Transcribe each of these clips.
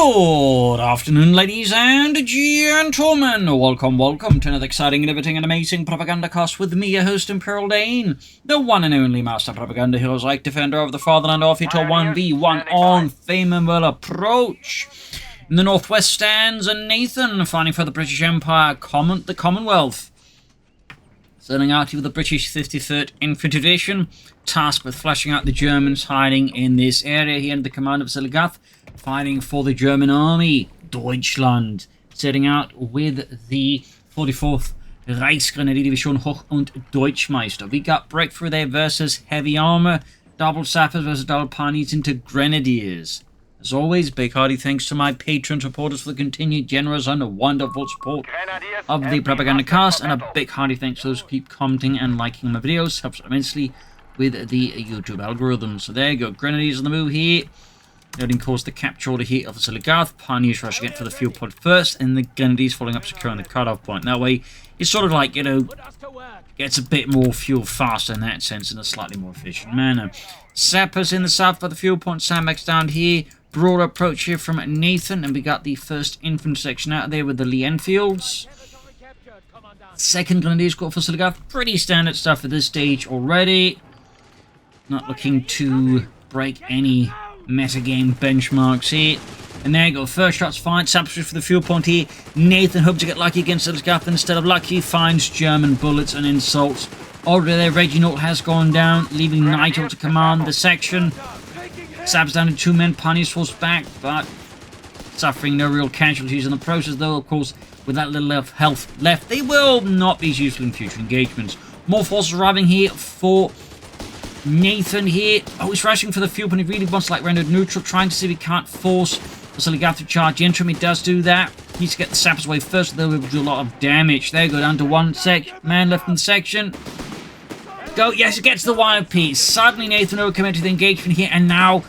Good afternoon, ladies and gentlemen. Welcome to another exciting, innovating, and amazing Propagandacast with me, your host, Imperial Dane, the one and only Master Propaganda Heroes like defender of the fatherland, off here to 1v1 on Faymonville Approach. In the northwest stands Nathan, fighting for the British Empire, the Commonwealth. Sailing out here with the British 53rd Infantry Division, tasked with flashing out the Germans hiding in this area here under the command of Oziligath, fighting for the German army, Deutschland, setting out with the 44th Reichsgrenadierdivision Hoch- und Deutschmeister. We got Breakthrough there versus Heavy Armour, double sappers versus double pioneers into Grenadiers. As always, big hearty thanks to my patron supporters for the continued generous and wonderful support of the Propagandacast, and a big hearty thanks to those who keep commenting and liking my videos. Helps immensely with the YouTube algorithm. So there you go, Grenadiers on the move here. Noting, of course, the capture order here of Oziligath. Pioneers rushing in for the fuel point first, and the Grenadiers following up, securing the cutoff point. That way, it's sort of like, you know, gets a bit more fuel faster in that sense, in a slightly more efficient manner. Sappers in the south by the fuel point, sandbags down here. Broad approach here from Nathan, and we got the 1st Infantry section out there with the Lee Enfields. 2nd Grenadiers got for Oziligath. Pretty standard stuff at this stage already. Not looking to break any metagame benchmarks here. And there you go, first shots fired, sappers for the fuel point here. Nathan hopes to get lucky against Oziligath. Instead of lucky, he finds German bullets and insults. Already there, Reginald has gone down, leaving Nigel to command the section. Saps down to 2 men, pioneers forced back, but suffering no real casualties in the process, though, of course, with that little health left, they will not be as useful in future engagements. More forces arriving here for Nathan here. Oh, he's rushing for the fuel point. He really wants to, like, render neutral, trying to see if he can't force Oziligath to charge into him. He does do that. He needs to get the sappers away first, though. He will do a lot of damage. There you go, down to 1 man left in the section. Go, yes, it gets the wire piece. Suddenly, Nathan will come into the engagement here, and now,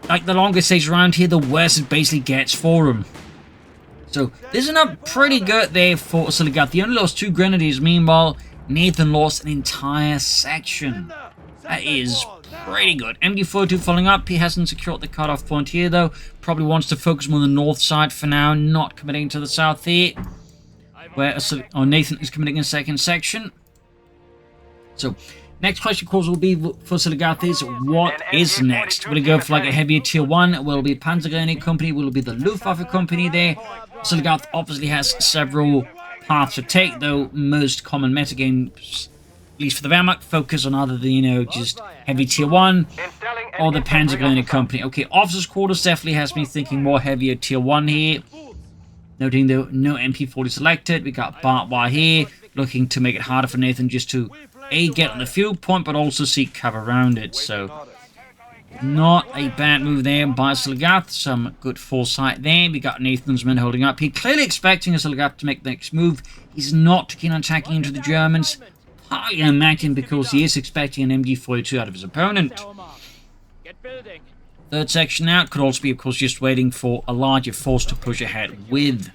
like, the longer it stays around here, the worse it basically gets for him. So, this is not pretty good there for Oziligath. He only lost 2 Grenadiers. Meanwhile, Nathan lost an entire section. That is pretty good. MD42 following up. He hasn't secured the cutoff point here, though. Probably wants to focus more on the north side for now, not committing to the south here, where Nathan is committing a 2nd section. So, next question, of course, will be for Oziligath is, what is next? Will it go for like a heavier tier 1? Will it be a Panzergrenadier company? Will it be the Luftwaffe company there? Oziligath obviously has several paths to take, though most common metagames, at least for the Wehrmacht, focus on either the, you know, just heavy tier 1 or the Panzergrenadier company. Okay, officers' quarters definitely has me thinking more heavier tier 1 here. Noting though, no MP40 selected. We got barbed wire here, looking to make it harder for Nathan just to get on the fuel point, but also seek cover around it. So, not a bad move there by Oziligath. Some good foresight there. We got Nathan's men holding up. He's clearly expecting Oziligath to make the next move. He's not keen on attacking into the Germans. I imagine because he is expecting an MG42 out of his opponent. 3rd section out. Could also be, of course, just waiting for a larger force to push ahead with.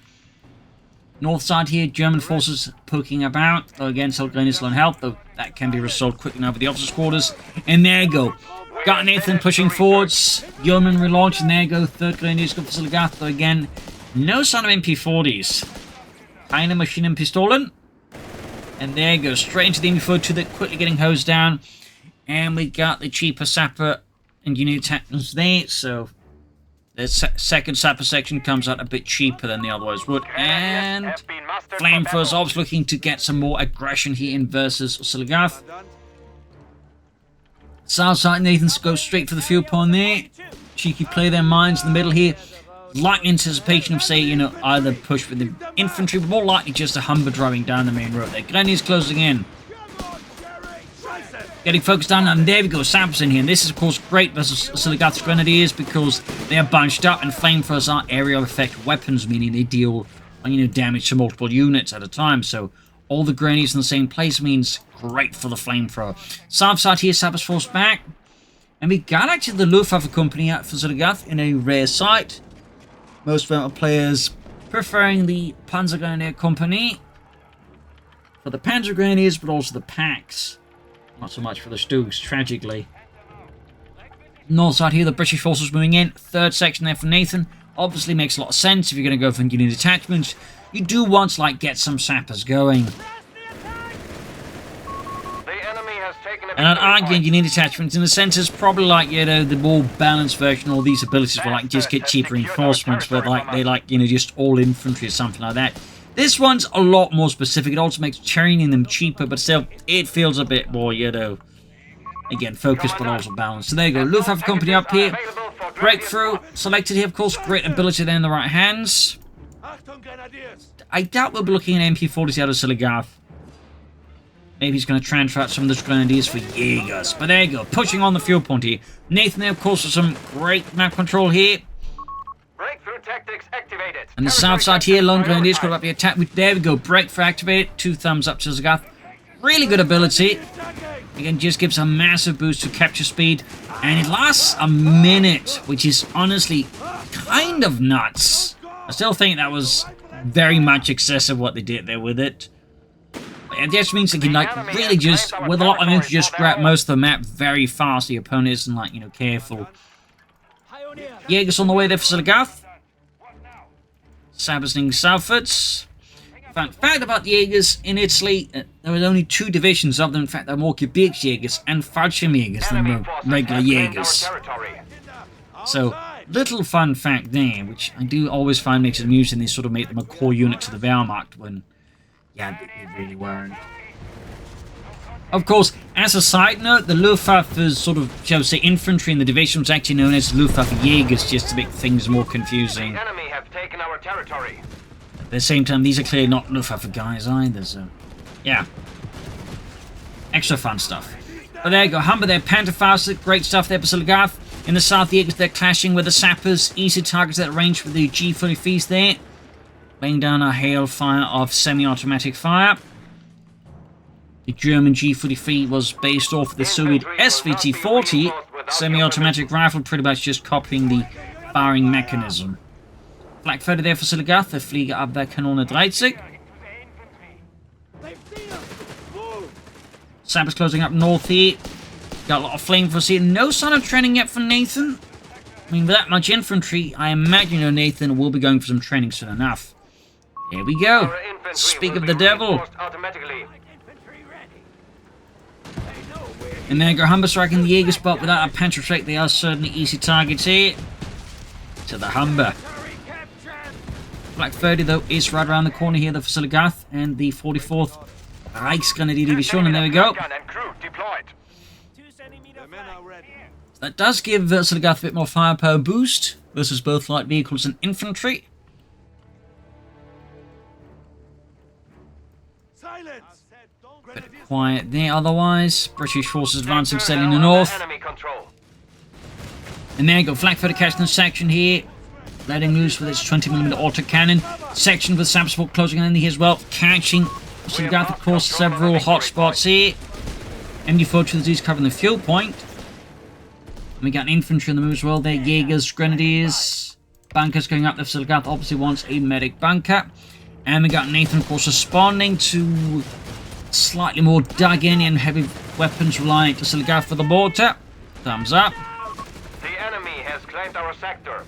North side here, German forces poking about, though again, Grenadiers low on health, though that can be resolved quickly now with the officers' quarters. And there you go. Got Nathan pushing forwards. Yeoman relaunch, and there you go. 3rd Grenadiers go for Oziligath, though again, no sign of MP40s. Keine Maschinenpistolen. And there you go, straight into the MG42 that quickly getting hosed down. And we got the cheaper sapper and unit tactics there, so the 2nd sapper section comes out a bit cheaper than the otherwise would. And Flamethrowers obviously looking to get some more aggression here in versus Oziligath. South side, Nathan goes straight for the fuel point there. Cheeky play their minds in the middle here. Light anticipation of, say, you know, either push with the infantry, but more likely just a Humber driving down the main road there. Grenadiers closing in. Getting focused down, and there we go, sappers in here. And this is, of course, great versus Oziligath's Grenadiers because they are bunched up, and Flamethrowers are area effect weapons, meaning they deal, you know, damage to multiple units at a time. So all the Grenadiers in the same place means great for the Flamethrower. South side here, sappers forced back. And we got actually the Luftwaffe company out for Oziligath in a rare sight. Most Wehrmacht players preferring the Panzergrenadier company for the Panzergrenadiers, but also the packs. Not so much for the Stoogs, tragically. North side here, the British forces moving in. 3rd section there for Nathan. Obviously makes a lot of sense if you're going to go for unit detachments. You do want to, like, get some sappers going. And I'd argue unit detachments, in a sense, is probably like, you know, the more balanced version. All these abilities will, like, just get cheaper reinforcements, but, like, they, like, you know, just all infantry or something like that. This one's a lot more specific. It also makes training them cheaper, but still, it feels a bit more, you know, again, focused but also balanced. So there you go. Luftwaffe company up here. Breakthrough selected here, of course. Great ability there in the right hands. I doubt we'll be looking at MP40s out of Oziligath. Maybe he's going to transfer out some of those grenadiers for Jaegers. But there you go. Pushing on the fuel point here. Nathan there, of course, with some great map control here. Breakthrough tactics activated. And the south side here, lone grenadiers got up the attack. There we go. Breakthrough activated. 2 thumbs up to Oziligath. Really good ability. Again, just gives a massive boost to capture speed. And it lasts a minute, which is honestly kind of nuts. I still think that was very much excessive what they did there with it. It just means they can, like, really just, with a lot of energy, just grab most of the map very fast. The opponent isn't, like, you know, careful. Jaegers on the way there for Oziligath. Saberstein southwards. Fun fact about the Jaegers in Italy, there were only 2 divisions of them. In fact, there were more Gebirgsjägers and Fallschirmjägers than the regular Jaegers. So, little fun fact there, which I do always find makes it amusing. They sort of make them a core unit to the Wehrmacht when, yeah, they really weren't. Of course, as a side note, the Luftwaffe's sort of, shall we say, infantry in the division was actually known as Luftwaffe Jaegers, just to make things more confusing. The enemy have taken our territory. At the same time, these are clearly not Luftwaffe guys either, so yeah. Extra fun stuff. But there you go, Humber there, Panzerfaust, great stuff there for Oziligath. In the south, the Jaegers, they're clashing with the sappers. Easy targets at range with the G-45s there. Laying down a hailfire of semi-automatic fire. The German G-43 was based off the Soviet SVT-40 semi-automatic rifle, pretty much just copying the firing mechanism. Flak further there for Oziligath, der Fliegerabwehrkanone 30. Sappers closing up north here. Got a lot of flamethrowers here. No sign of training yet for Nathan. I mean, with that much infantry, I imagine, you know, Nathan will be going for some training soon enough. Here we go. Speak of the devil. And there go Humber striking the Jaeger spot without a Panther strike. They are certainly easy targets here. To the Humber. Black 30 though is right around the corner here, the Oziligath and the 44th Reichsgrenadier Division, and there we go. That does give Oziligath a bit more firepower boost versus both light vehicles and infantry. Bit quiet there otherwise. British forces advancing steadily in the north. And there you go, flak for the catching section here. Letting loose with its 20mm autocannon. Section with Sam support closing in here as well. Catching Oziligath, of course, several hotspots here. MD-42 is covering the fuel point. And we got infantry on the move as well there. Jaegers, Grenadiers. Bunkers going up there. Oziligath obviously wants a medic bunker. And we got Nathan, of course, responding to slightly more dug-in and heavy weapons reliant Oziligath for the mortar. Thumbs up. The enemy has claimed our sector.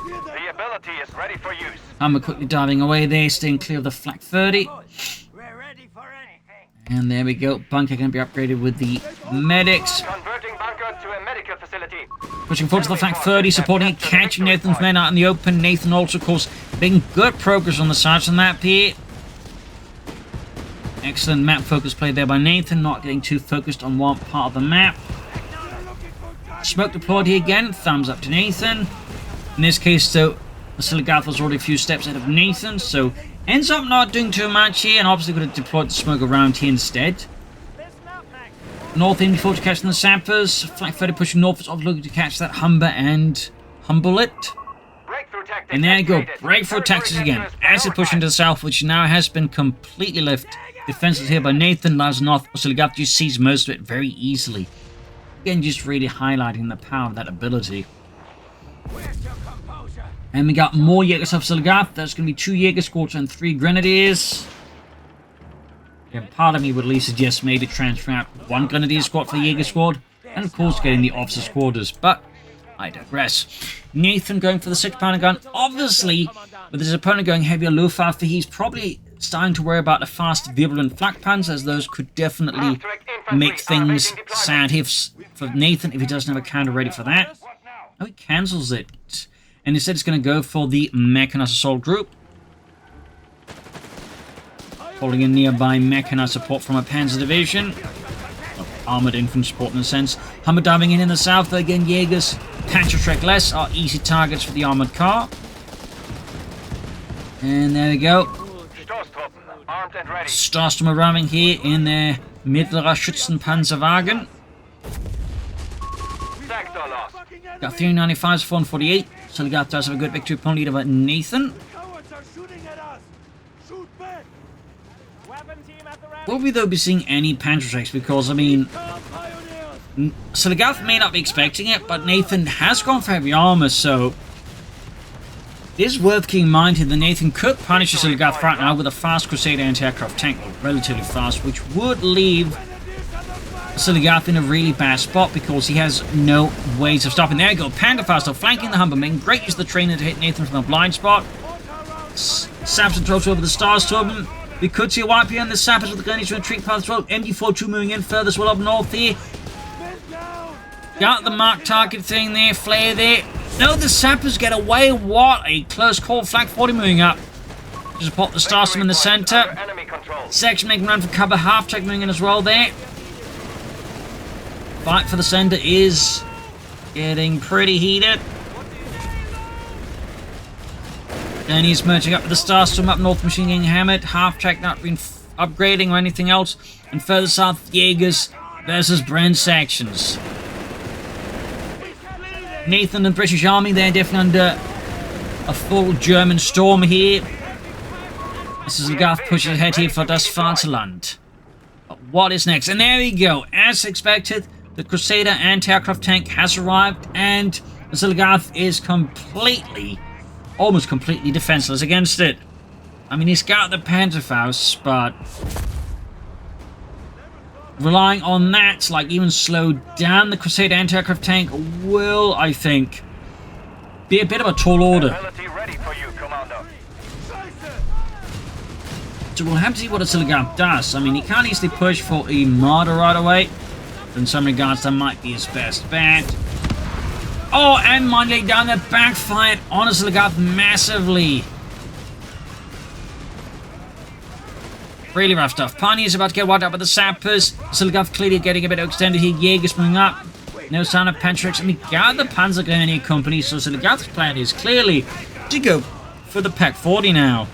The ability is ready for use. Humber quickly diving away there, staying clear of the flak 30. We're ready for anything. And there we go. Bunker can be upgraded with the medics. Converting bunker to a medical facility. Pushing forward to the flak 30, supporting it, catching Nathan's men out in the open. Nathan also, of course, making good progress on the sides of the map here. Excellent map focus play there by Nathan, not getting too focused on one part of the map. Smoke deployed here again. Thumbs up to Nathan. In this case, though, Oziligath was already a few steps ahead of Nathan, so ends up not doing too much here, and obviously could have deployed the smoke around here instead. North in before to catch the sappers. Flak 30 pushing north, obviously looking to catch that Humber and humble it. And there you go, breakthrough tactics again. As it pushing to the south, which now has been completely left defensive here by Nathan. Lies north, Oziligath just sees most of it very easily. Again, just really highlighting the power of that ability. And we got more Jaegers of Oziligath. There's going to be 2 Jaeger squads and 3 Grenadiers. And part of me would at least suggest maybe transfer out 1 Grenadier squad for the Jaeger squad. And of course getting the officer quarters. But I digress. Nathan going for the 6-pounder gun. Obviously, with his opponent going heavier Luftwaffe, he's probably starting to worry about the fast virulent flak pans, as those could definitely make things sad for Nathan if he doesn't have a counter ready for that. Oh, he cancels it. And instead it's going to go for the mechanized assault group. Holding in nearby mechanized support from a panzer division. Armored infantry support in a sense. Hummer diving in the south. Again, Jaegers, Panzerschreck less are easy targets for the armored car. And there we go. Armed and ready. Starsturm arriving here in their Mittlerer Schützenpanzerwagen. Sector lost. Got 395s, 448. Oziligath does have a good victory point lead over Nathan. Will we though be seeing any Panzerschrecks? Because, I mean, Oziligath may not be expecting it, but Nathan has gone for heavy armor, so it is worth keeping in mind here that Nathan could punish Oziligath right now with a fast Crusader anti-aircraft tank, relatively fast, which would leave Oziligath in a really bad spot because he has no ways of stopping. There you go, Panderfaster flanking the Humber, making great use of the trainer to hit Nathan from a blind spot. Saps throws over the Starsturm. We could see a wipe here, and the Sappers with the gun to retreat path as well. MG42 moving in further as well up north here. Got the mark target thing there, flare there. No, the Sappers get away. What a close call. Flag 40 moving up to support the Starstorm in the center. Section making run for cover. Half-track moving in as well there. Fight for the center is getting pretty heated. And he's merging up with the Starstorm up north, machine getting hammered. Half-track not been upgrading or anything else. And further south, Jaegers versus Bren sections. Nathan and the British Army, they're definitely under a full German storm here. Oziligath pushes ahead here for das Vaterland. But what is next? And there we go. As expected, the Crusader anti-aircraft tank has arrived, and Oziligath is almost completely defenseless against it. I mean, he's got the Panzerfaust, but relying on that to, like, even slow down the Crusader anti-aircraft tank will, I think, be a bit of a tall order. So we'll have to see what Oziligath does. I mean, he can't easily push for a Marder right away. In some regards, that might be his best bet. Oh, and mind laid down that backfired on Oziligath massively. Really rough stuff. Pani is about to get wiped out by the Sappers. Oziligath clearly getting a bit extended here. Jaegers moving up. No sign of Panzerschrecks. And we got the Panzergrenadier Company, so Oziligath's plan is clearly to go for the Pack 40 now.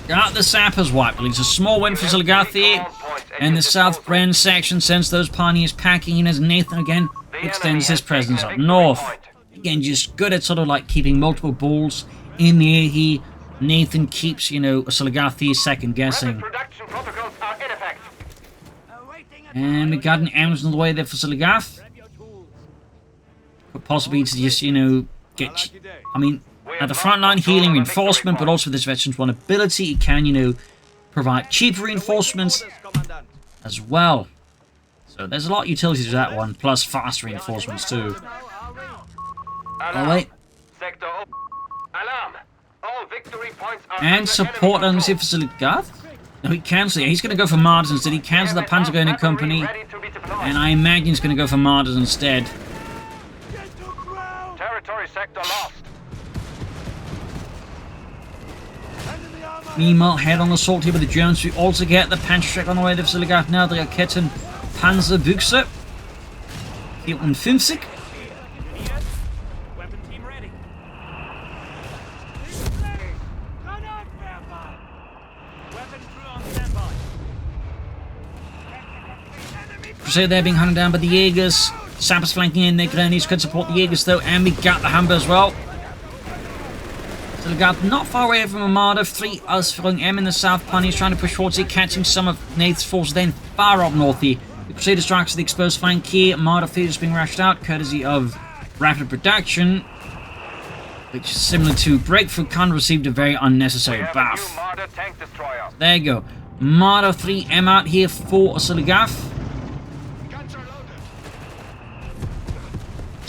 Got the Sappers wiped. It's a small win for Oziligath here. And the South Bren section sends those pioneers packing in as Nathan again extends his presence up north. Again, just good at sort of like keeping multiple balls in the air here. Nathan keeps, you know, Oziligath here second guessing. And we got an ambulance on the way there for Oziligath. Could possibly to just, you know, get, I mean, at the front line healing reinforcement, but also with this Veterans 1 ability, it can, you know, provide cheaper reinforcements as well. So there's a lot of utility to that one, plus fast reinforcements too. Oh wait. And support on for Oziligath? No, he cancels it. He's going to go for Marders instead. He cancelled the Panzergrenadier Company. And I imagine he's going to go for Marders instead. Territory sector lost. Meanwhile, head on assault here with the Germans. We also get the Panzerschreck on the way to Oziligath now. The Raketen Panzerbüchse 54. Crusader there being hunted down by the Jaegers. Sappers flanking in. Their Grenadiers could support the Jaegers though. And we got the Humber as well. Oziligath not far away from Armada. 3 Ausführung M in the south. Pioneers trying to push forwards here, catching some of Nathan's forces. Then far up north here. The Crusader strikes the exposed flank here. Armada theaters being rushed out, courtesy of rapid production, which is similar to Breakthrough. Khan received a very unnecessary buff. There you go. Marder 3M out here for Oziligath.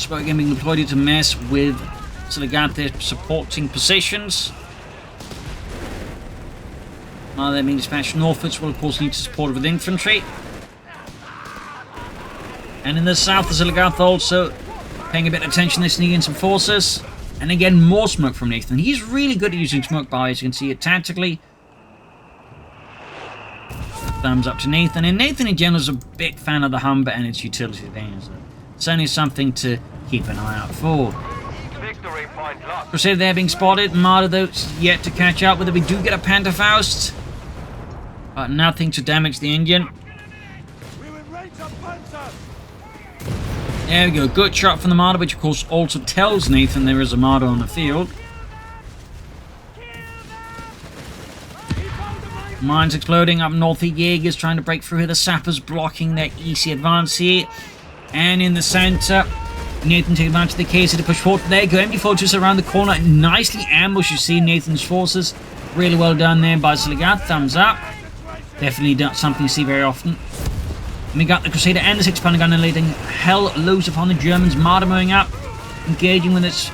smoke again being deployed here to mess with Oziligath supporting positions. Now they're being dispatched northwards, will of course need to support with infantry. And in the south, Oziligath also paying a bit of attention, they're sneaking some forces. And again, more smoke from Nathan. He's really good at using smoke by, as you can see it tactically. Thumbs up to Nathan. And Nathan in general is a big fan of the Humber and its utility there. So certainly something to keep an eye out for. Victory point lost. Crusader there being spotted. Martyr though yet to catch up with it. We do get a Panterfaust, but nothing to damage the engine. There we go, good shot from the Martyr, which of course also tells Nathan there is a Martyr on the field. Mines exploding up north. The Jaegers trying to break through here. The Sappers blocking their easy advance here. And in the center, Nathan taking advantage of the case to push forward. There you go, MD4 just around the corner. Nicely ambushed, you see Nathan's forces. Really well done there by Oziligath. Thumbs up. Definitely not something you see very often. And we got the Crusader and the 6-pounder gun letting hell loose upon the Germans. Martyr moving up, engaging with its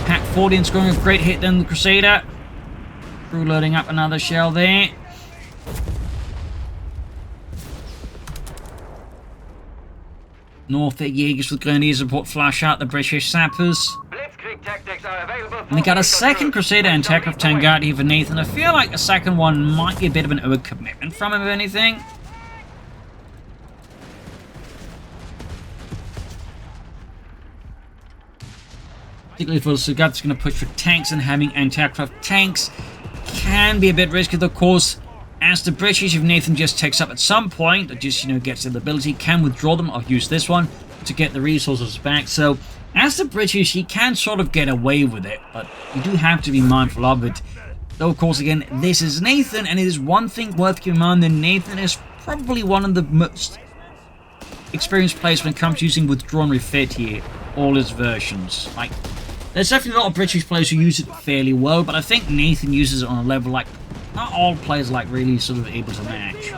Pack 40 and scoring a great hit on the Crusader. Crew loading up another shell there. North there, Jaegers with Grenadiers support flash out the British Sappers. Blitzkrieg tactics are available. And we got a second Crusader and Techcraft Tangard here for Nathan. I feel like the second one might be a bit of an overcommitment from him, if anything. Particularly for Oziligath, that's going to push for tanks, and having anti-aircraft tanks can be a bit risky. Of course, as the British, if Nathan just takes up at some point, or just, gets the ability, can withdraw them or use this one to get the resources back. So, as the British, he can sort of get away with it, but you do have to be mindful of it. Though, of course, again, this is Nathan, and it is one thing worth keeping in mind that Nathan is probably one of the most experienced players when it comes to using withdraw and refit here, all his versions. Like, there's definitely a lot of British players who use it fairly well, but I think Nathan uses it on a level like not all players like really sort of able to match.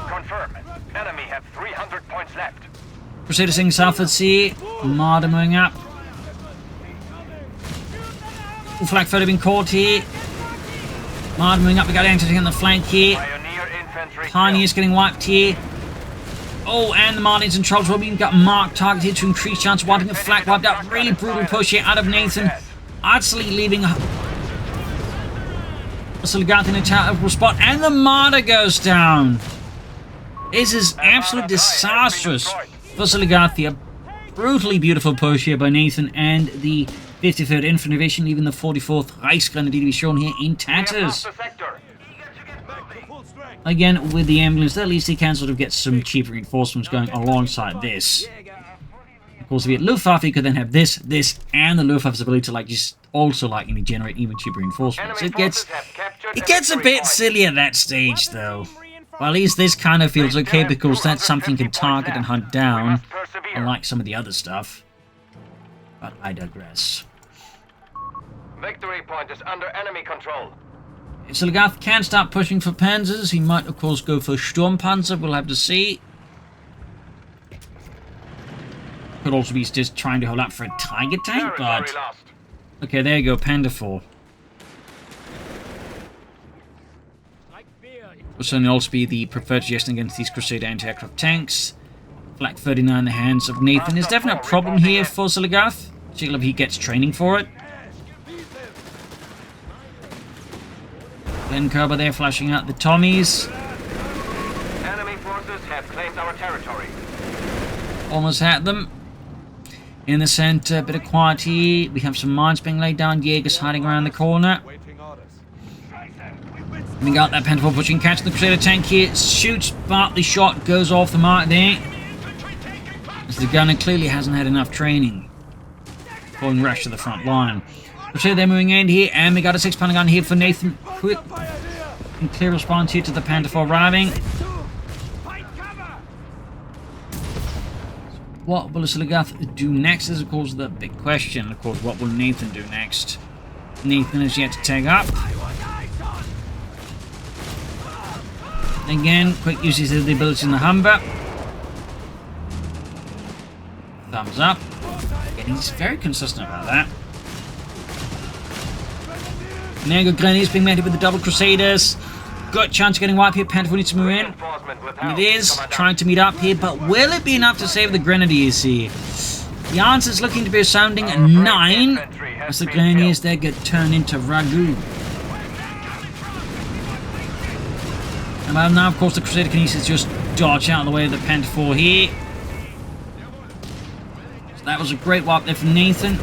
Confirm. Enemy have 300 points left. Crusader seeing southward sea. Martyr moving up. Flag photo being caught here. Martyr moving up. We got entity on the flank here. Pioneer infantry. Pioneers getting wiped here. Oh, and the Martins in trouble. We've got Mark targeted to increase chance of wiping the flag wiped out. Really brutal push here out of Nathan. Actually leaving Oziligath in a terrible spot. And the Martyr goes down. This is absolutely disastrous for Oziligath. A brutally beautiful push here by Nathan and the 53rd Infantry Division. Even the 44th Reichsgrenadier to be shown here in tatters. Again, with the ambulance, at least he can sort of get some cheap reinforcements going alongside this. Of course, if you had Luftwaffe, you could then have this, and the Luftwaffe's ability to just also generate even cheaper reinforcements. It gets a bit silly at that stage, though. Well, at least this kind of feels okay because that's something you can target and hunt down, unlike some of the other stuff. But I digress. Victory point is under enemy control. If Oziligath can start pushing for panzers, he might, of course, go for Sturmpanzer. We'll have to see. Could also be just trying to hold up for a Tiger tank, but... Okay, there you go, Panda 4. Will certainly also be the preferred suggestion against these Crusader anti-aircraft tanks. Flak 39 in the hands of Nathan. There's definitely a problem here for Oziligath, particularly if he gets training for it. Then Kerber there flashing out the Tommies. Enemy forces have claimed our territory. Almost had them. In the center, a bit of quiet here. We have some mines being laid down. Jaegers hiding around the corner. We got that Pentacle pushing, catching the Crusader tank here. Shoots, but the shot goes off the mark there. As the gunner clearly hasn't had enough training. Pulling rush to the front line. Crusader they're moving in here, and we got a 6-pounder gun here for Nathan. Quick and clear response here to the Panther 4 arriving. What will Oziligath do next is, of course, the big question. Of course, what will Nathan do next? Nathan is yet to tag up. Again, quick uses of the ability in the Humber. Thumbs up. Yeah, he's very consistent about that. And there you go, Grenadiers being met with the double Crusaders. Good chance of getting wiped here. Panther needs to move in. And it is trying to meet up here, but will it be enough to save the Grenadiers here? The answer is looking to be a sounding 9 as the Grenadiers there get turned into ragu. And well, now, of course, the Crusader Kinesis just dodge out of the way of the Panther 4 here. So that was a great wipe there from Nathan.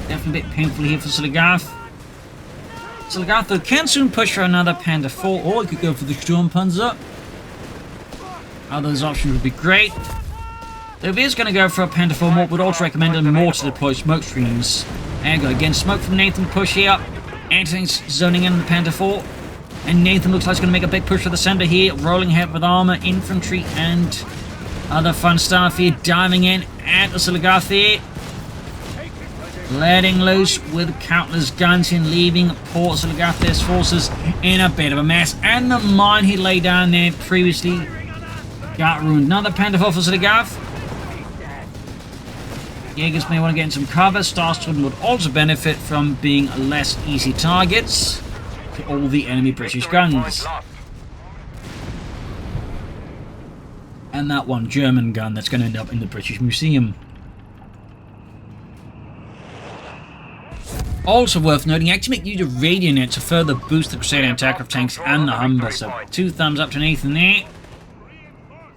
Definitely a bit painful here for Oziligath. Oziligath, though, can soon push for another Panther 4, or he could go for the Sturmpanzer. All those options would be great. Though if he is going to go for a Panther 4 more, would also recommend him more to deploy smoke streams. There you go, again, smoke from Nathan, push here. Anything's zoning in the Panther 4. And Nathan looks like he's going to make a big push for the center here, rolling ahead with armor, infantry, and other fun stuff here, diving in at Oziligath here. Letting loose with countless guns and leaving poor Oziligath's forces in a bit of a mess. And the mine he laid down there previously got ruined. Another Panther 4 for Oziligath. Jaegers may want to get in some cover. Starstorm would also benefit from being less easy targets to all the enemy British guns. And that one German gun that's going to end up in the British Museum. Also worth noting, actually make use of radio net to further boost the Crusader anti-aircraft tanks and the Humber. So 2 thumbs up to Nathan there.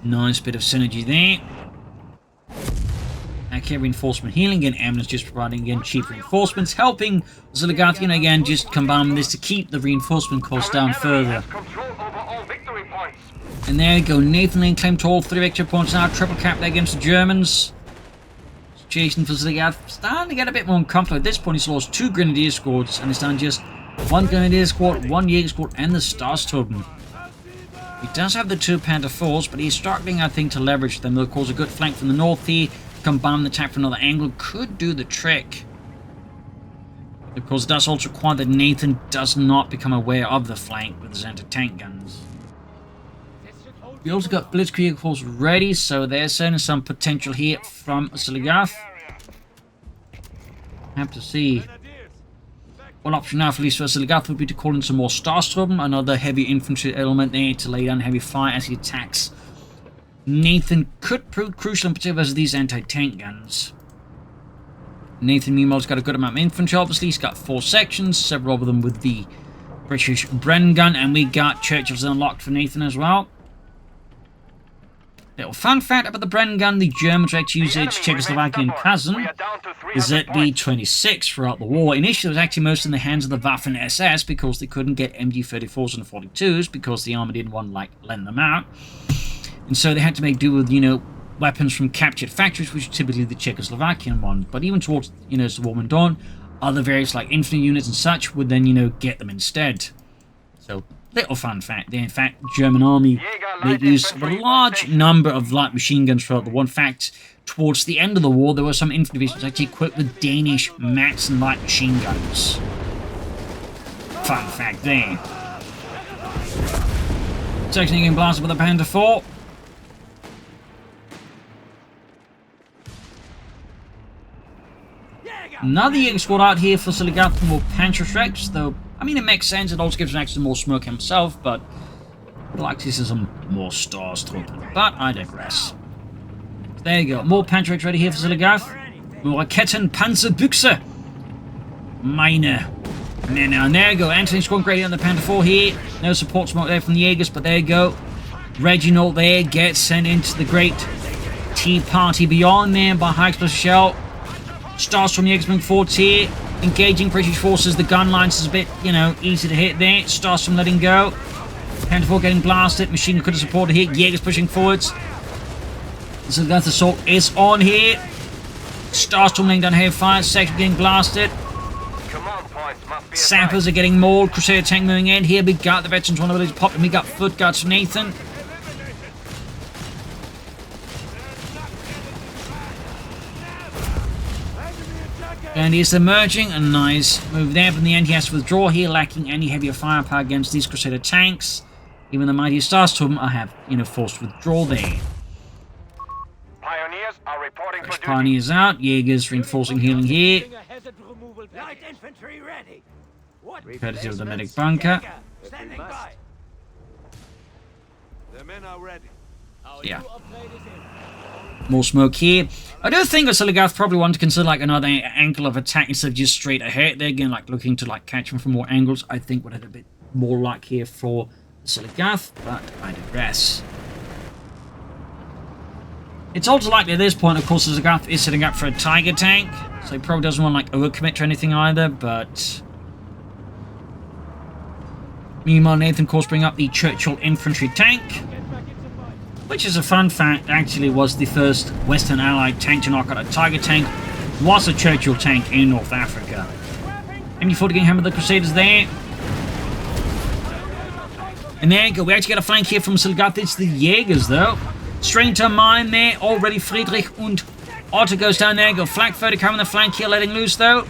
Nice bit of synergy there. Accurate reinforcement healing, and Eminence just providing again cheap reinforcements, helping Oziligath, you know, again just combine this to keep the reinforcement cost down further. And there you go, Nathan Lane claimed to all 3 victory points now, triple cap there against the Germans. Situation for Oziligath starting to get a bit more uncomfortable. At this point he's lost 2 Grenadier squads, and it's down just 1 Grenadier squad, 1 Jaeger squad, and the Starsturm. He does have the 2 Panther 4s, but he's struggling, I think, to leverage them. They'll cause a good flank from the north here. Combine the attack from another angle could do the trick. Of course, it does also require that Nathan does not become aware of the flank with his anti-tank guns. We also got Blitzkrieg force ready, so there's certainly some potential here from Oziligath. Have to see. One option now for at least for Oziligath would be to call in some more Starsturm, another heavy infantry element there to lay down heavy fire as he attacks. Nathan could prove crucial in particular as these anti-tank guns. Nathan meanwhile's got a good amount of infantry, obviously. He's got 4 sections, several of them with the British Bren gun, and we got Churchill's unlocked for Nathan as well. Little fun fact about the Bren gun, the Germans actually used its Czechoslovakian cousin, the ZB-26, throughout the war. Initially, it was actually most in the hands of the Waffen-SS because they couldn't get MG-34s and 42s because the army didn't want to, lend them out. And so they had to make do with, weapons from captured factories, which are typically the Czechoslovakian ones. But even towards, as the war went on, other various, infantry units and such would then, get them instead. So, little fun fact there. In fact, German army made use of a large number of light machine guns throughout the war. In fact, towards the end of the war, there were some infantry divisions actually equipped with Danish Maxen light machine guns. Fun fact there. Section getting blasted with a Panther 4. Another Jaeger squad out here for Oziligath for more Panzerschrecks, though, it makes sense. It also gives an extra more smoke himself, but I'd like to see some more Starsturm. But I digress. There you go. More Panzerschrecks ready here for Oziligath. More Kettenpanzerbüchse. Meine Männer. And there you go. Anthony squad great on the Panther 4 here. No support smoke there from the Jaegers, but there you go. Reginald there gets sent into the great Tea Party beyond there by high explosive shell. Starsturm Jaegers moving forward here, engaging British forces. The gun lines is a bit, easy to hit there. Starsturm letting go. Panther 4 getting blasted. Machine gun could have supported here. Jaegers pushing forwards. So that's assault is on here. Starsturm laying down heavy fire. Section getting blasted. Sappers are getting mauled. Crusader tank moving in. Here we got the veterans vulnerability popped, and we got foot guards from Nathan. And he's emerging, a nice move there, but in the end he has to withdraw here, lacking any heavier firepower against these Crusader tanks. Even the mighty Starsturm have, forced withdrawal there. Pioneers are reporting for duty. Pioneers out. Jaegers reinforcing healing here. Light infantry ready. Courtesy of the medic bunker. Standing by. The men are ready. Yeah. More smoke here. I do think Oziligath probably want to consider like another angle of attack instead of just straight ahead. They're again like looking to like catch him from more angles. I think would have a bit more luck here for Oziligath, but I digress. It's also likely at this point, of course, Oziligath is setting up for a Tiger tank, so he probably doesn't want to like overcommit to anything either, but meanwhile, Nathan, of course, bring up the Churchill infantry tank, which is a fun fact, actually was the first Western Allied tank to knock out a Tiger tank, was a Churchill tank in North Africa. MD-40 getting hammered the Crusaders there. And there you go, we actually get a flank here from Oziligath. It's the Jaegers, though. Straight into a mine there, already Friedrich and Otto goes down there. Go flank further, coming the flank here, letting loose, though.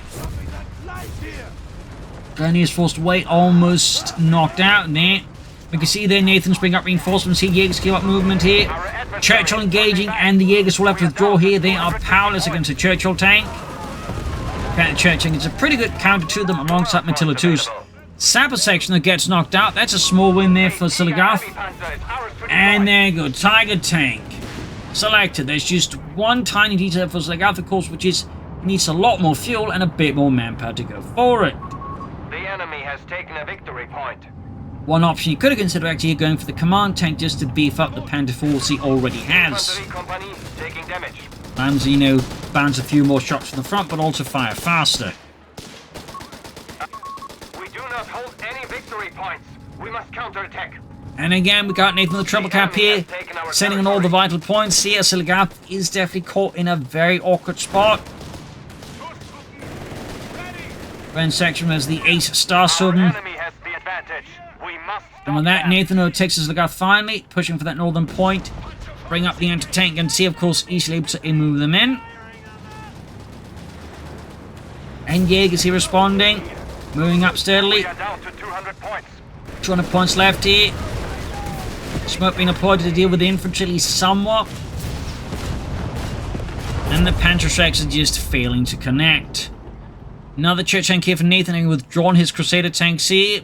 Gurney is forced away, almost knocked out there. We can see there Nathan's bringing up reinforcements here. Jaegers keep up movement here. Churchill engaging, and the Jaegers will have to withdraw here. They are powerless against a Churchill tank. Apparently Churchill is a pretty good counter to them alongside Matilda 2's Sapper section that gets knocked out. That's a small win there for Oziligath. And there you go, Tiger tank selected. There's just one tiny detail for Oziligath, of course, which is he needs a lot more fuel and a bit more manpower to go for it. The enemy has taken a victory point. One option you could have considered actually going for the command tank just to beef up the Panther force he already has. Infantry company taking damage. Lands, you know, bans a few more shots from the front, but also fire faster. We do not hold any victory points. We must counterattack. And again, we got Nathan the treble cap here, sending on all the vital points. Here, Oziligath is definitely caught in a very awkward spot. Grand section as the Ace Starstorm. Enemy has the advantage. We must stop And with that, them. Nathan takes Oziligath finally, pushing for that northern point. Bring up the anti-tank and see, of course, easily able to move them in. And Jaegers here responding, moving up steadily. We are down to 200 points. 200 points left here. Smoke being applied to deal with the infantry at least somewhat. And the Panther strikes are just failing to connect. Another Church tank here for Nathan, having withdrawn his Crusader tanks here.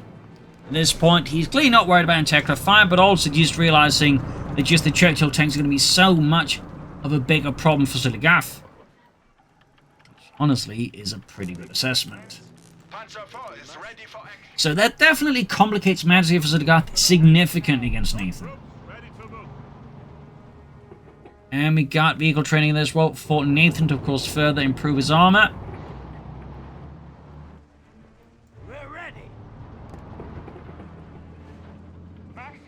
At this point, he's clearly not worried about anti-aircraft fire, but also just realizing that just the Churchill tanks are going to be so much of a bigger problem for Oziligath. Which, honestly, is a pretty good assessment. Panzer IV is ready for action. So that definitely complicates matters here for Oziligath significantly against Nathan. And we got vehicle training there as well for Nathan to, of course, further improve his armor. We're ready. Max,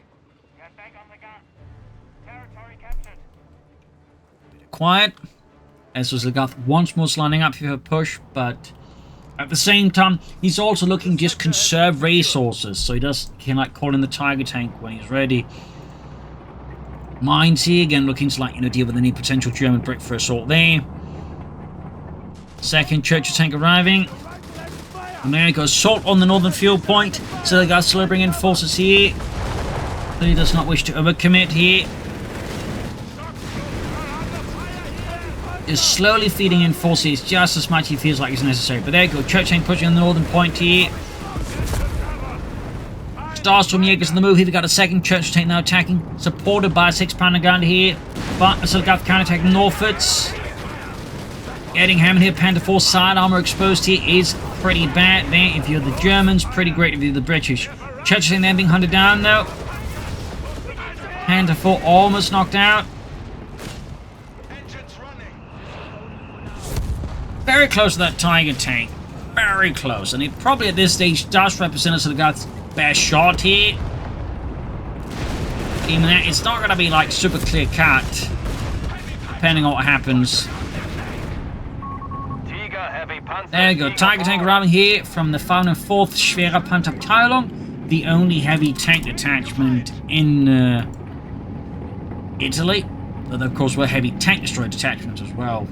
get back on the gun. Territory captured. Quiet, as Oziligath once more lining up for a push, but at the same time, he's also looking to just conserve resources, so he can like call in the Tiger tank when he's ready. Mines here, again looking to like, deal with any potential German breakthrough assault there. Second Churchill tank arriving. And there you go, assault on the northern field point. Oziligath still bringing in forces here. But he does not wish to overcommit here. Is slowly feeding in forces just as much he feels like is necessary. But there you go, Church tank pushing on the northern point here. Starstorm Jaegers on the move here. We got a second Church tank now attacking, supported by a 6-pounder gun here. But Oziligath counterattacking northwards. Getting hammered here. Panther 4 side armor exposed here is pretty bad there if you're the Germans. Pretty great if you're the British. Church tank then being hunted down though. Panther 4 almost knocked out. Very close to that Tiger tank. Very close. And it probably at this stage does represent Oziligath's best shot here. Even that, it's not going to be like super clear cut. Depending on what happens. There you go. Tiger tank arriving here from the 4th Schwere Panzerabteilung. The only heavy tank detachment in Italy. But of course were heavy tank destroyer detachments as well.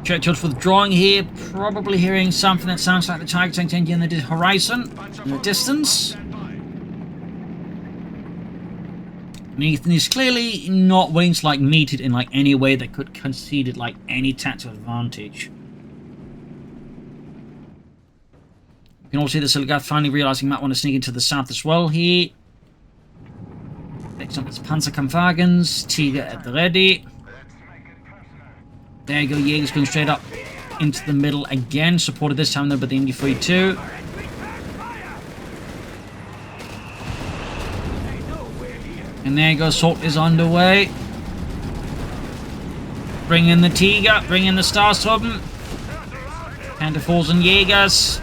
Churchill's withdrawing here, probably hearing something that sounds like the Tiger Tank engine in the horizon, in the distance. Nathan is clearly not willing to like meet it in like any way that could concede it like any tactical advantage. You can also see the Oziligath finally realizing he might want to sneak into the south as well here. Next up is Panzerkampfwagens, Tiger at the ready. There you go, Jäger's going straight up into the middle again, supported this time though by the Indy 3 And there you go, assault is underway. Bring in the Tiger, bring in the Starstorm. Panther 4s and Jägers.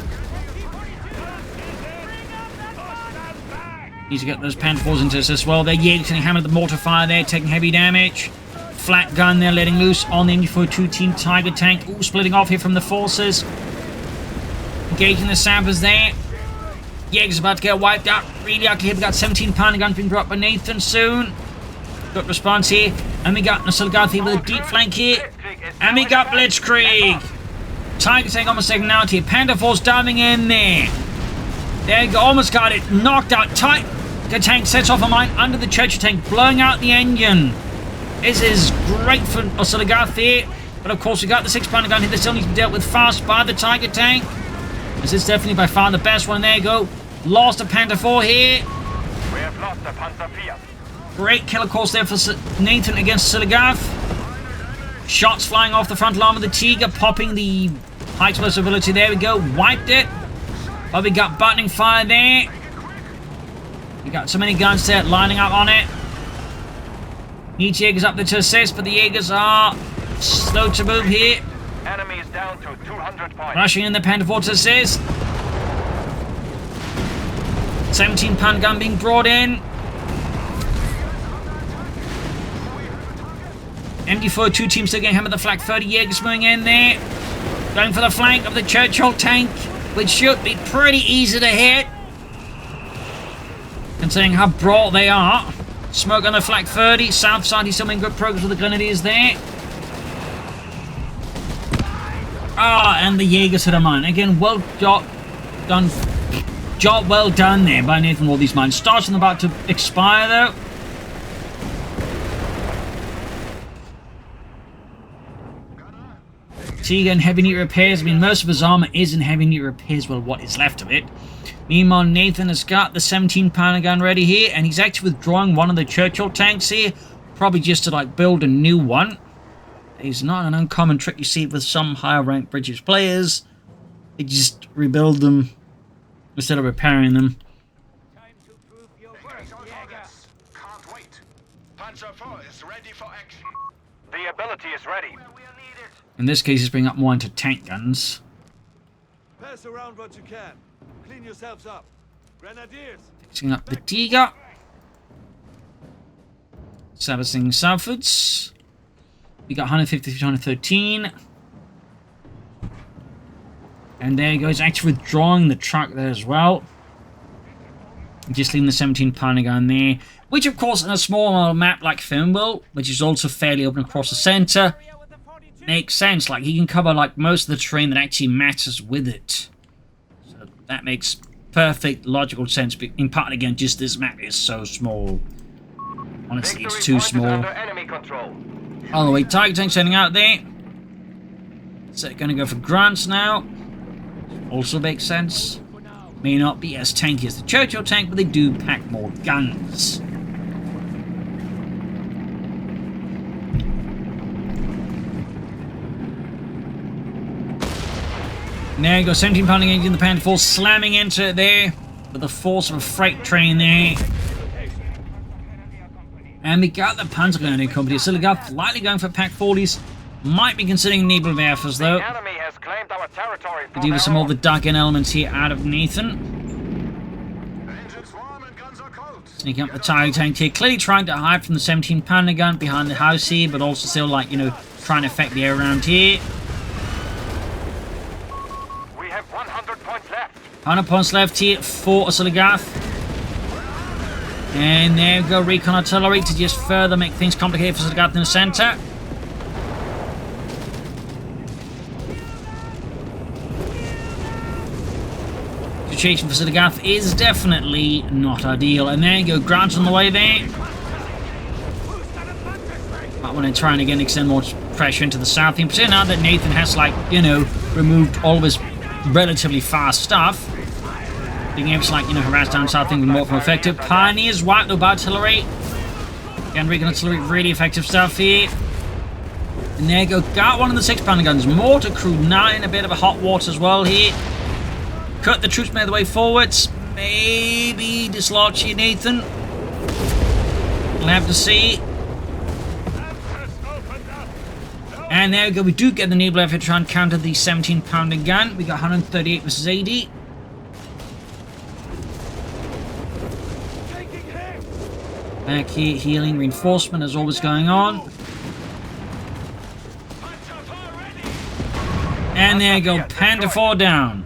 Need to get those Panther 4s into this as well. They're Jägers getting hammered the mortar fire there, taking heavy damage. Flat gun there, letting loose on the MD-42 Team Tiger tank. Ooh, splitting off here from the forces. Engaging the sappers there. Jäger's about to get wiped out. Really ugly here. We got 17 pounder gun being dropped by Nathan soon. Got response here. And we got Oziligath here with a deep flank here. And we got Blitzkrieg. Tiger tank almost taken out here. Panther Force diving in there. There you go. Almost got it. Knocked out. Tiger tank sets off a mine under the Churchill tank, blowing out the engine. This is great for Oziligath here. But of course we got the 6 pounder gun here that still needs to be dealt with fast by the Tiger tank. This is definitely by far the best one. There you go. Lost a Panther 4 here. We have lost a Panzer 4. Great kill, of course, there for Nathan against Oziligath. Shots flying off the frontal arm of the Tiger, popping the high explosive ability. There we go. Wiped it. But we got buttoning fire there. We got so many guns there lining up on it. Needs Jägers up there to assist, but the Jägers are slow to move here. Enemy is down to 200 points. Rushing in the Panther 4 to assist. 17 pounder gun being brought in. MD-42 team still getting hammered the flak. 30 Jägers moving in there. Going for the flank of the Churchill tank, which should be pretty easy to hit, considering how broad they are. Smoke on the flak 30. South side, he's still making good progress with the Grenadiers there. And the Jägers hit a mine. Again, well done. Job well done there by Nathan. All these mines. Starting about to expire though. Tiger in heavy need repairs. I mean, most of his armor is in heavy need repairs. Well, what is left of it. Meanwhile, Nathan has got the 17 pounder gun ready here, and he's actually withdrawing one of the Churchill tanks here, probably just to like build a new one. It's not an uncommon trick you see with some higher ranked British players. They just rebuild them instead of repairing them. Time to prove your worth, Jäger. Can't wait. Panzer 4 is ready for action. The ability is ready. In this case, he's bringing up more into tank guns. Pass around what you can. Clean yourselves up. Grenadiers. Fixing up the Tiger. Servicing southwards. We got 150 to 113. And there he goes, actually withdrawing the truck there as well. Just leaving the 17 pounder gun there. Which, of course, on a small map like Faymonville, which is also fairly open across the center, makes sense. Like, he can cover like most of the terrain that actually matters with it. So that makes perfect logical sense. But in part, again, just this map is so small. Honestly, it's too small. Under enemy control. All the way, Tiger tank sending out there. So they're going to go for grunts now. Also makes sense. May not be as tanky as the Churchill tank, but they do pack more guns. And there you go, 17 pounder engine in the Panther 4, slamming into it there with the force of a freight train there. And we got the Panzergrenadier Company. Oziligath lightly going for pack 40s. Might be considering Nebelwerfers though. The enemy has claimed our territory. Could do with some more of the dark end elements here out of Nathan. Engines warm and guns are cold. Sneaking up the Tiger tank here. Clearly trying to hide from the 17 pounder gun behind the house here, but also still, like, you know, trying to affect the air around here. We have 100 points left. 100 points left here for Oziligath. And there we go, recon artillery to just further make things complicated for Oziligath in the center. situation for Oziligath is definitely not ideal. And there you go, Grant's on the way there. Might want to try and again extend more pressure into the south. In particular now that Nathan has, like, you know, removed all of his relatively fast stuff. Being able to, like, you know, harass down south even more effective. Pioneers wiped up artillery. Again, recon artillery, really effective stuff here. And there you go, got one of the 6-pounder guns. Mortar crew 9, a bit of a hot water as well here. Cut the troops made their way forwards. Maybe dislodge here, Nathan. We'll have to see. And there we go, we do get the naval effort to try and counter the 17-pounder gun. We got 138 versus 80. Back here, healing, reinforcement is always going on. And there you go, Panther 4 down.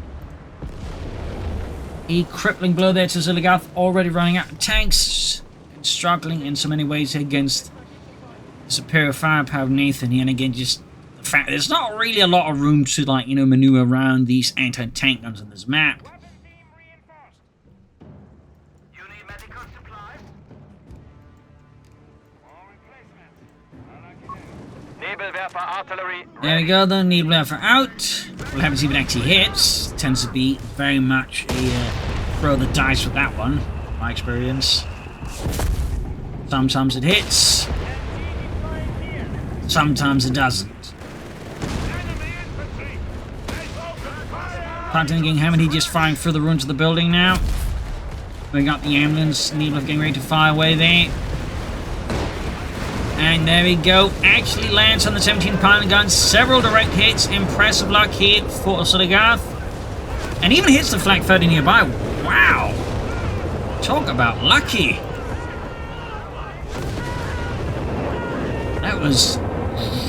A crippling blow there to Oziligath, already running out of tanks. And struggling in so many ways against the superior firepower of Nathan here. And again, just the fact that there's not really a lot of room to, like, you know, maneuver around these anti-tank guns on this map. There we go, the Nebelwerfer out. We'll have it even actually hits. Tends to be very much a throw the dice with that one, my experience. Sometimes it hits. Sometimes it doesn't. Planting getting hammered, he just firing through the ruins of the building now. We got the ambulance, Nebelwerfer getting ready to fire away there. And there we go. Actually lands on the 17-pounder gun. Several direct hits. Impressive luck here for Oziligath. And even hits the flak 30 nearby. Wow. Talk about lucky. That was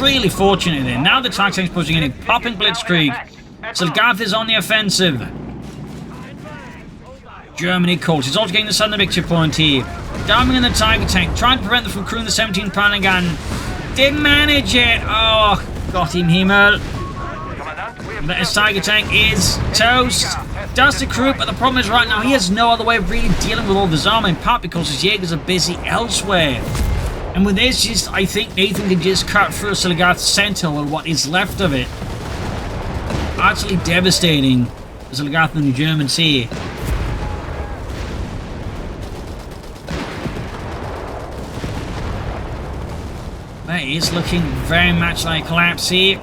really fortunate there. Now the tank is pushing in. Popping blitzkrieg. Oziligath is on the offensive. Germany caught. He's also getting the southern victory point here. Diving in the Tiger tank, trying to prevent them from crewing the 17-pounder gun. Didn't manage it. Oh, got him, Himmel. But his Tiger tank is toast. Does the crew, but the problem is right now he has no other way of really dealing with all this armor, in part because his Jaegers are busy elsewhere. And with this, just I think Nathan can just cut through Oziligath's center or what is left of it. Utterly devastating Oziligath and the Germans here. That is looking very much like a collapse here.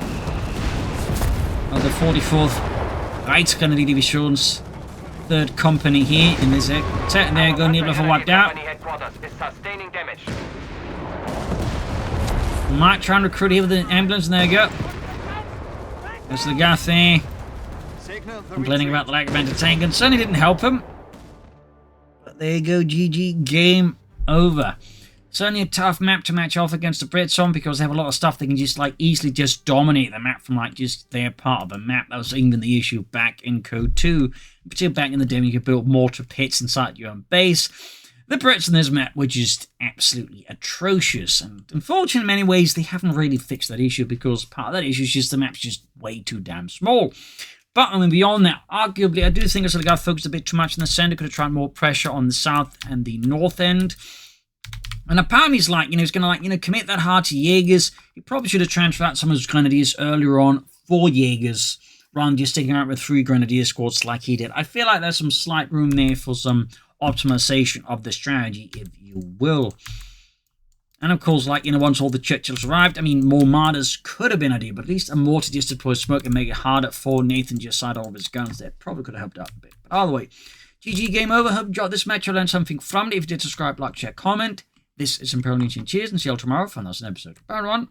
Of the 44th Right Grenadier Division's 3rd Company here in this attack. And there you go, Nebelwerfer wiped out. Might try and recruit here with an ambulance, and there you go. There's the Gath there. Complaining about the lack of anti-tank, and certainly didn't help him. But there you go, GG, game over. Certainly a tough map to match off against the Brits on, because they have a lot of stuff they can just, like, easily just dominate the map from, like, just their part of the map. That was even the issue back in Coh3. Particularly back in the day when you could build mortar pits inside your own base. The Brits on this map were just absolutely atrocious. And unfortunately, in many ways, they haven't really fixed that issue, because part of that issue is just the map's just way too damn small. But I mean, beyond that, arguably, I do think Oziligath focused a bit too much in the center. Could have tried more pressure on the south and the north end. And a part of me's like, you know, he's going to, like, you know, commit that hard to Jaegers. He probably should have transferred out some of his Grenadiers earlier on for Jaegers, rather than just sticking out with 3 Grenadier squads like he did. I feel like there's some slight room there for some optimization of the strategy, if you will. And of course, like, you know, once all the Churchills arrived, I mean, more martyrs could have been an idea, but at least a mortar just deploy smoke and make it harder for Nathan to sight all of his guns there. Probably could have helped out a bit. But either way, GG, game over. Hope you enjoyed this match. I learned something from it. If you did, subscribe, like, share, comment. This is Imperial Ninja. Cheers, and see you all tomorrow for another episode. Bye, everyone.